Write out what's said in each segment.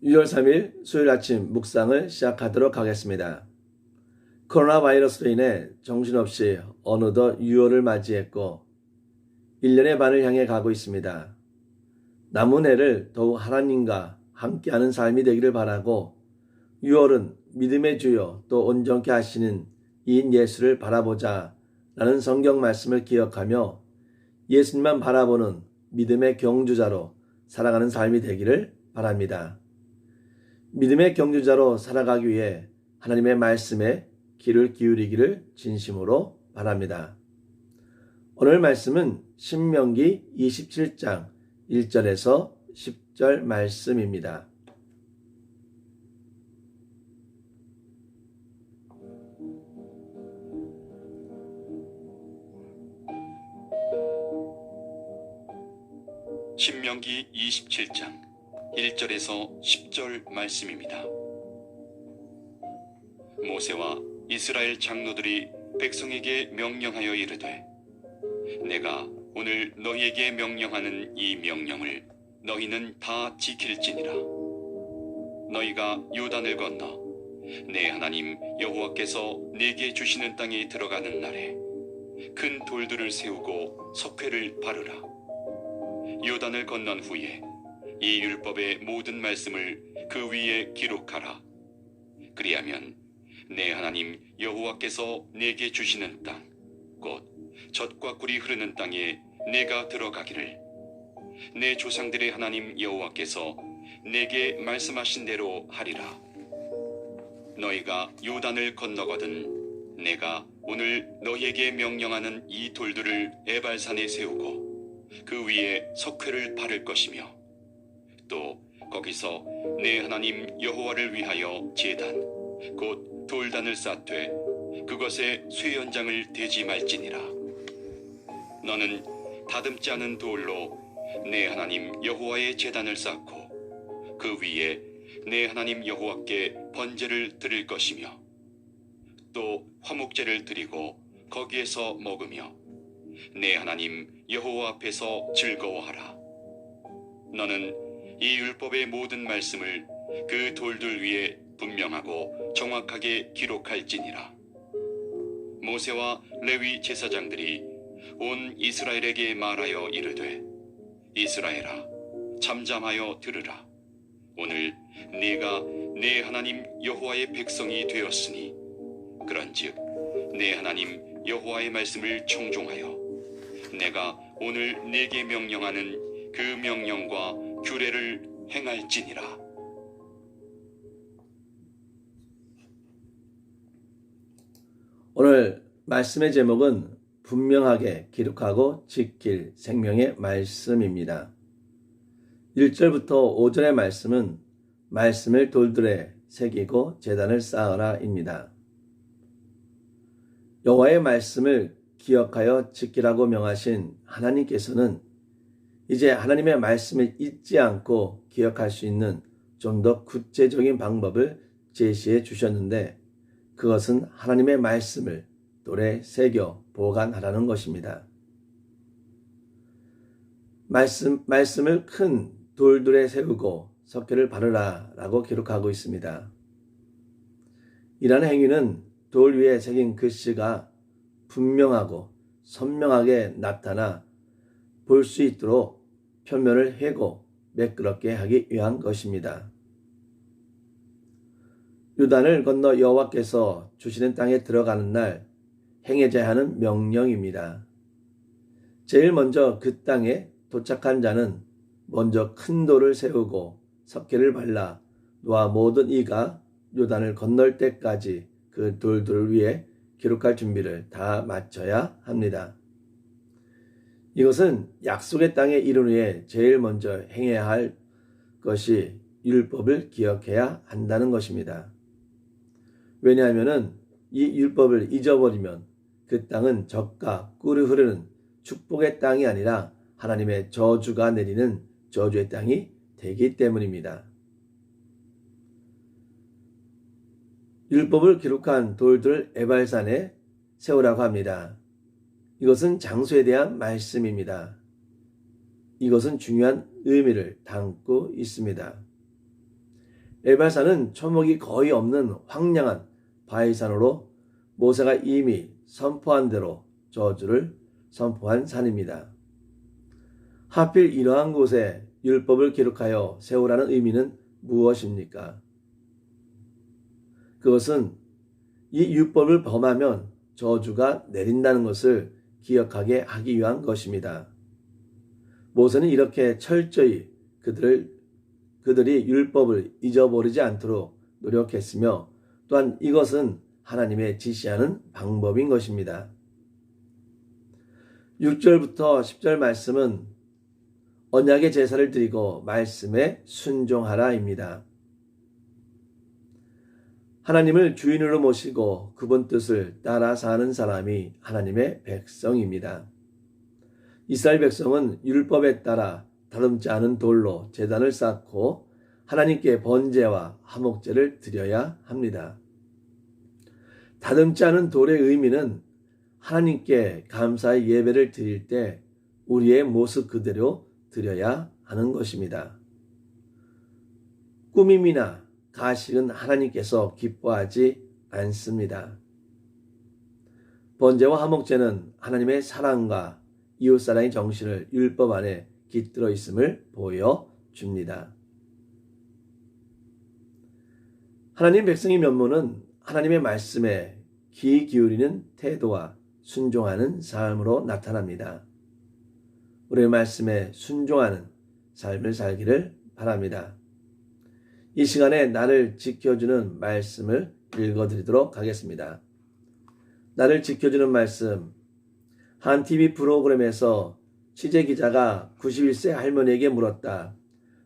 6월 3일 수요일 아침 묵상을 시작하도록 하겠습니다. 코로나 바이러스로 인해 정신없이 어느덧 6월을 맞이했고 1년의 반을 향해 가고 있습니다. 남은 해를 더욱 하나님과 함께하는 삶이 되기를 바라고 6월은 믿음의 주요 또 온전케 하시는 이인 예수를 바라보자 라는 성경 말씀을 기억하며 예수님만 바라보는 믿음의 경주자로 살아가는 삶이 되기를 바랍니다. 믿음의 경주자로 살아가기 위해 하나님의 말씀에 귀를 기울이기를 진심으로 바랍니다. 오늘 말씀은 신명기 27장 1절에서 10절 말씀입니다. 신명기 27장 1절에서 10절 말씀입니다. 모세와 이스라엘 장로들이 백성에게 명령하여 이르되 내가 오늘 너희에게 명령하는 이 명령을 너희는 다 지킬지니라. 너희가 요단을 건너 내 하나님 여호와께서 내게 주시는 땅에 들어가는 날에 큰 돌들을 세우고 석회를 바르라. 요단을 건넌 후에 이 율법의 모든 말씀을 그 위에 기록하라. 그리하면 내 하나님 여호와께서 내게 주시는 땅, 곧 젖과 꿀이 흐르는 땅에 내가 들어가기를 내 조상들의 하나님 여호와께서 내게 말씀하신 대로 하리라. 너희가 요단을 건너거든 내가 오늘 너희에게 명령하는 이 돌들을 에발산에 세우고 그 위에 석회를 바를 것이며 또 거기서 내 하나님 여호와를 위하여 제단 곧 돌단을 쌓되 그것에 쇠연장을 대지 말지니라. 너는 다듬지 않은 돌로 내 하나님 여호와의 제단을 쌓고 그 위에 내 하나님 여호와께 번제를 드릴 것이며 또 화목제를 드리고 거기에서 먹으며 내 하나님 여호와 앞에서 즐거워하라. 너는 이 율법의 모든 말씀을 그 돌들 위에 분명하고 정확하게 기록할지니라. 모세와 레위 제사장들이 온 이스라엘에게 말하여 이르되 이스라엘아 잠잠하여 들으라. 오늘 네가 내 하나님 여호와의 백성이 되었으니 그런즉 내 하나님 여호와의 말씀을 청종하여 내가 오늘 네게 명령하는 그 명령과 규례를 행할지니라. 오늘 말씀의 제목은 분명하게 기록하고 지킬 생명의 말씀입니다. 1절부터 5절의 말씀은 말씀을 돌들에 새기고 제단을 쌓으라입니다. 여호와의 말씀을 기억하여 지키라고 명하신 하나님께서는 이제 하나님의 말씀을 잊지 않고 기억할 수 있는 좀 더 구체적인 방법을 제시해 주셨는데 그것은 하나님의 말씀을 돌에 새겨 보관하라는 것입니다. 말씀을 큰 돌들에 세우고 석회를 바르라 라고 기록하고 있습니다. 이라는 행위는 돌 위에 새긴 글씨가 분명하고 선명하게 나타나 볼 수 있도록 표면을 해고 매끄럽게 하기 위한 것입니다. 요단을 건너 여호와께서 주시는 땅에 들어가는 날 행해져야 하는 명령입니다. 제일 먼저 그 땅에 도착한 자는 먼저 큰 돌을 세우고 석회를 발라 노아 모든 이가 요단을 건널 때까지 그 돌들 위에 기록할 준비를 다 마쳐야 합니다. 이것은 약속의 땅에 이른 후에 제일 먼저 행해야 할 것이 율법을 기억해야 한다는 것입니다. 왜냐하면 이 율법을 잊어버리면 그 땅은 젖과 꿀이 흐르는 축복의 땅이 아니라 하나님의 저주가 내리는 저주의 땅이 되기 때문입니다. 율법을 기록한 돌들을 에발산에 세우라고 합니다. 이것은 장소에 대한 말씀입니다. 이것은 중요한 의미를 담고 있습니다. 에발산은 초목이 거의 없는 황량한 바위산으로 모세가 이미 선포한 대로 저주를 선포한 산입니다. 하필 이러한 곳에 율법을 기록하여 세우라는 의미는 무엇입니까? 그것은 이 율법을 범하면 저주가 내린다는 것을 기억하게 하기 위한 것입니다. 모세는 이렇게 철저히 그들이 율법을 잊어버리지 않도록 노력했으며 또한 이것은 하나님의 지시하는 방법인 것입니다. 6절부터 10절 말씀은 언약의 제사를 드리고 말씀에 순종하라입니다. 하나님을 주인으로 모시고 그분 뜻을 따라 사는 사람이 하나님의 백성입니다. 이스라엘 백성은 율법에 따라 다듬지 않은 돌로 제단을 쌓고 하나님께 번제와 화목제를 드려야 합니다. 다듬지 않은 돌의 의미는 하나님께 감사의 예배를 드릴 때 우리의 모습 그대로 드려야 하는 것입니다. 꾸밈이나 가식은 하나님께서 기뻐하지 않습니다. 번제와 화목제는 하나님의 사랑과 이웃사랑의 정신을 율법 안에 깃들어 있음을 보여줍니다. 하나님 백성의 면모는 하나님의 말씀에 귀 기울이는 태도와 순종하는 삶으로 나타납니다. 우리의 말씀에 순종하는 삶을 살기를 바랍니다. 이 시간에 나를 지켜주는 말씀을 읽어드리도록 하겠습니다. 나를 지켜주는 말씀. 한 TV 프로그램에서 취재기자가 91세 할머니에게 물었다.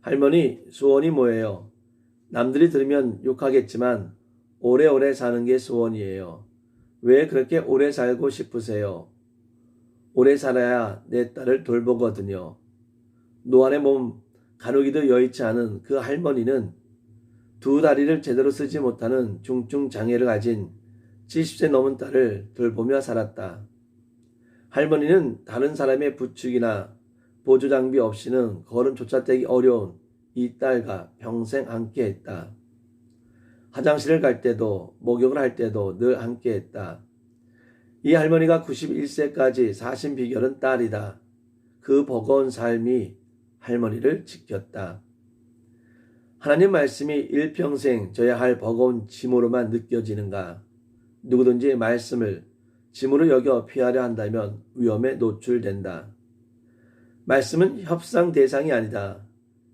할머니, 소원이 뭐예요? 남들이 들으면 욕하겠지만 오래오래 사는 게 소원이에요. 왜 그렇게 오래 살고 싶으세요? 오래 살아야 내 딸을 돌보거든요. 노안의 몸 가누기도 여의치 않은 그 할머니는 두 다리를 제대로 쓰지 못하는 중증 장애를 가진 70세 넘은 딸을 돌보며 살았다. 할머니는 다른 사람의 부축이나 보조 장비 없이는 걸음조차 떼기 어려운 이 딸과 평생 함께했다. 화장실을 갈 때도 목욕을 할 때도 늘 함께했다. 이 할머니가 91세까지 사신 비결은 딸이다. 그 버거운 삶이 할머니를 지켰다. 하나님 말씀이 일평생 져야 할 버거운 짐으로만 느껴지는가? 누구든지 말씀을 짐으로 여겨 피하려 한다면 위험에 노출된다. 말씀은 협상 대상이 아니다.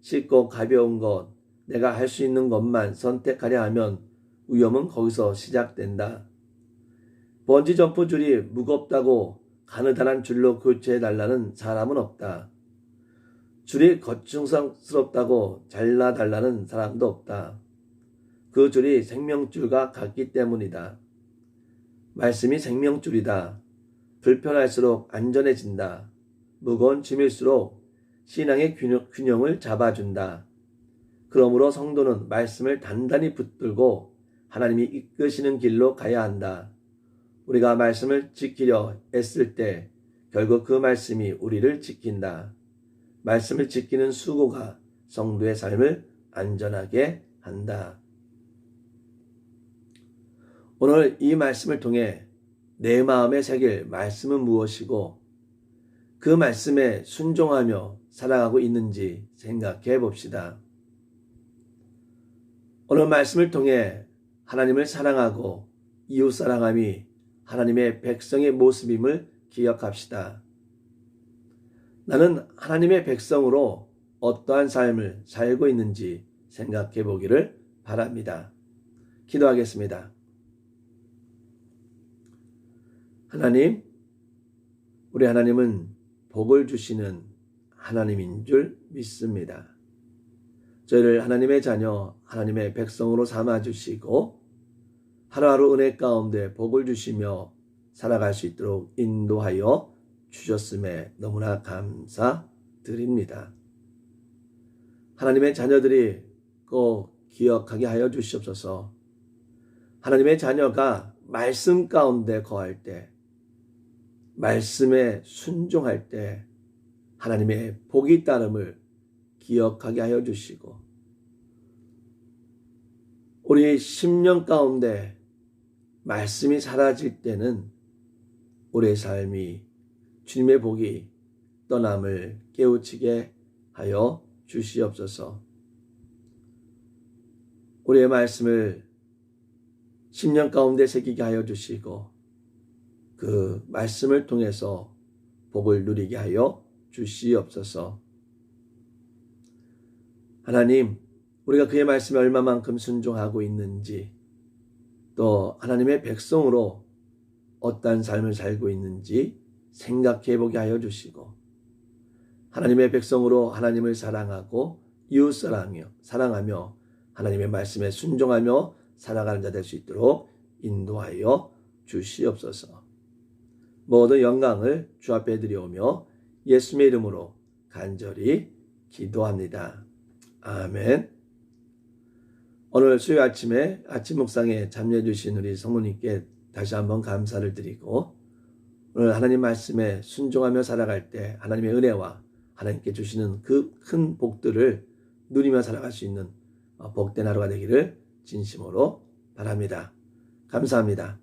쉽고 가벼운 것, 내가 할 수 있는 것만 선택하려 하면 위험은 거기서 시작된다. 번지점프 줄이 무겁다고 가느다란 줄로 교체해달라는 사람은 없다. 줄이 거추장스럽다고 잘라달라는 사람도 없다. 그 줄이 생명줄과 같기 때문이다. 말씀이 생명줄이다. 불편할수록 안전해진다. 무거운 짐일수록 신앙의 균형을 잡아준다. 그러므로 성도는 말씀을 단단히 붙들고 하나님이 이끄시는 길로 가야 한다. 우리가 말씀을 지키려 애쓸 때 결국 그 말씀이 우리를 지킨다. 말씀을 지키는 수고가 성도의 삶을 안전하게 한다. 오늘 이 말씀을 통해 내 마음에 새길 말씀은 무엇이고 그 말씀에 순종하며 살아가고 있는지 생각해 봅시다. 오늘 말씀을 통해 하나님을 사랑하고 이웃 사랑함이 하나님의 백성의 모습임을 기억합시다. 나는 하나님의 백성으로 어떠한 삶을 살고 있는지 생각해 보기를 바랍니다. 기도하겠습니다. 하나님, 우리 하나님은 복을 주시는 하나님인 줄 믿습니다. 저희를 하나님의 자녀, 하나님의 백성으로 삼아주시고 하루하루 은혜 가운데 복을 주시며 살아갈 수 있도록 인도하여 주셨음에 너무나 감사드립니다. 하나님의 자녀들이 꼭 기억하게 하여 주시옵소서. 하나님의 자녀가 말씀 가운데 거할 때, 말씀에 순종할 때 하나님의 복이 따름을 기억하게 하여 주시고 우리 심령 가운데 말씀이 사라질 때는 우리의 삶이 주님의 복이 떠남을 깨우치게 하여 주시옵소서. 우리의 말씀을 심령 가운데 새기게 하여 주시고 그 말씀을 통해서 복을 누리게 하여 주시옵소서. 하나님, 우리가 그의 말씀에 얼마만큼 순종하고 있는지, 또 하나님의 백성으로 어떠한 삶을 살고 있는지 생각해 보게 하여 주시고, 하나님의 백성으로 하나님을 사랑하고 이웃 사랑하며 하나님의 말씀에 순종하며 살아가는 자 될 수 있도록 인도하여 주시옵소서. 모든 영광을 주 앞에 드려오며 예수님의 이름으로 간절히 기도합니다. 아멘. 오늘 수요 아침에 아침 묵상에 참여해 주신 우리 성도님께 다시 한번 감사를 드리고, 오늘 하나님 말씀에 순종하며 살아갈 때 하나님의 은혜와 하나님께 주시는 그 큰 복들을 누리며 살아갈 수 있는 복된 하루가 되기를 진심으로 바랍니다. 감사합니다.